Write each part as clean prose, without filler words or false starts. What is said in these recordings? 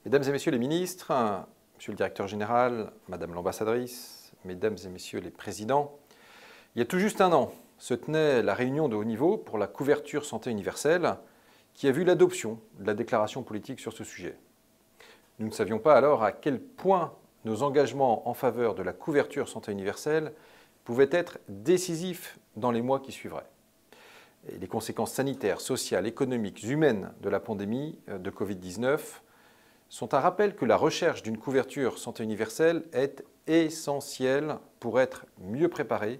Mesdames et messieurs les ministres, monsieur le directeur général, madame l'ambassadrice, mesdames et messieurs les présidents, il y a tout juste un an se tenait la réunion de haut niveau pour la couverture santé universelle qui a vu l'adoption de la déclaration politique sur ce sujet. Nous ne savions pas alors à quel point nos engagements en faveur de la couverture santé universelle pouvaient être décisifs dans les mois qui suivraient. Et les conséquences sanitaires, sociales, économiques, humaines de la pandémie de Covid-19 sont un rappel que la recherche d'une couverture santé universelle est essentielle pour être mieux préparé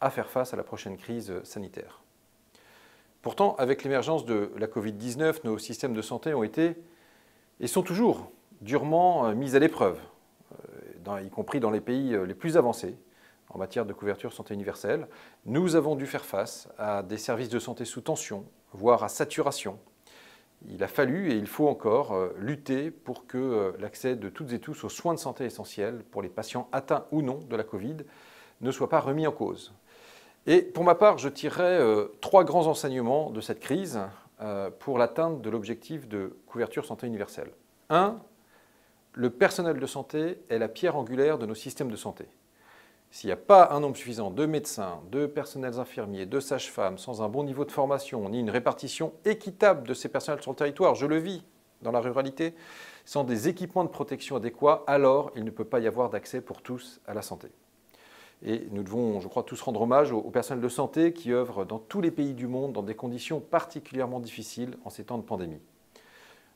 à faire face à la prochaine crise sanitaire. Pourtant, avec l'émergence de la Covid-19, nos systèmes de santé ont été et sont toujours durement mis à l'épreuve, y compris dans les pays les plus avancés en matière de couverture santé universelle. Nous avons dû faire face à des services de santé sous tension, voire à saturation. Il a fallu et il faut encore lutter pour que l'accès de toutes et tous aux soins de santé essentiels pour les patients atteints ou non de la Covid ne soit pas remis en cause. Et pour ma part, je tirerai trois grands enseignements de cette crise pour l'atteinte de l'objectif de couverture santé universelle. 1. Le personnel de santé est la pierre angulaire de nos systèmes de santé. S'il n'y a pas un nombre suffisant de médecins, de personnels infirmiers, de sages-femmes, sans un bon niveau de formation, ni une répartition équitable de ces personnels sur le territoire, je le vis dans la ruralité, sans des équipements de protection adéquats, alors il ne peut pas y avoir d'accès pour tous à la santé. Et nous devons, je crois, tous rendre hommage aux personnels de santé qui œuvrent dans tous les pays du monde dans des conditions particulièrement difficiles en ces temps de pandémie.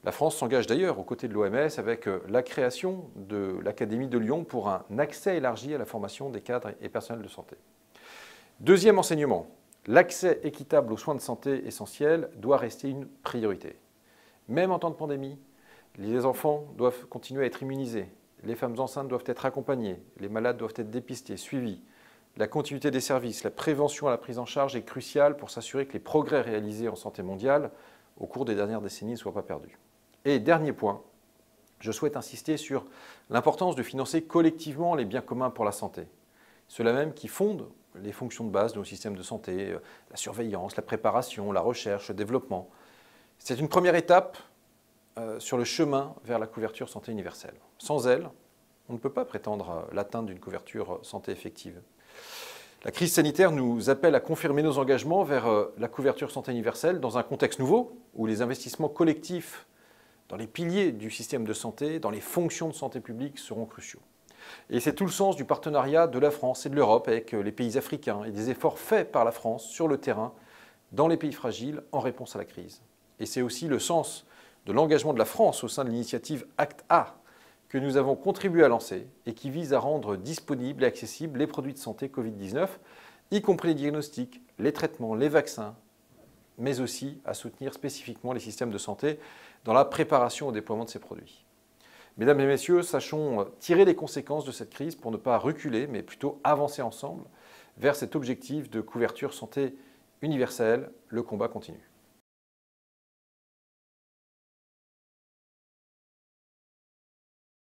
La France s'engage d'ailleurs aux côtés de l'OMS avec la création de l'Académie de Lyon pour un accès élargi à la formation des cadres et personnels de santé. Deuxième enseignement, l'accès équitable aux soins de santé essentiels doit rester une priorité. Même en temps de pandémie, les enfants doivent continuer à être immunisés, les femmes enceintes doivent être accompagnées, les malades doivent être dépistés, suivis. La continuité des services, la prévention à la prise en charge est cruciale pour s'assurer que les progrès réalisés en santé mondiale au cours des dernières décennies ne soient pas perdus. Et dernier point, je souhaite insister sur l'importance de financer collectivement les biens communs pour la santé. Ceux-là même qui fondent les fonctions de base de nos systèmes de santé, la surveillance, la préparation, la recherche, le développement. C'est une première étape sur le chemin vers la couverture santé universelle. Sans elle, on ne peut pas prétendre à l'atteinte d'une couverture santé effective. La crise sanitaire nous appelle à confirmer nos engagements vers la couverture santé universelle dans un contexte nouveau où les investissements collectifs dans les piliers du système de santé, dans les fonctions de santé publique seront cruciaux. Et c'est tout le sens du partenariat de la France et de l'Europe avec les pays africains et des efforts faits par la France sur le terrain dans les pays fragiles en réponse à la crise. Et c'est aussi le sens de l'engagement de la France au sein de l'initiative Acte A que nous avons contribué à lancer et qui vise à rendre disponibles et accessibles les produits de santé Covid-19, y compris les diagnostics, les traitements, les vaccins, mais aussi à soutenir spécifiquement les systèmes de santé dans la préparation au déploiement de ces produits. Mesdames et messieurs, sachons tirer les conséquences de cette crise pour ne pas reculer, mais plutôt avancer ensemble vers cet objectif de couverture santé universelle. Le combat continue.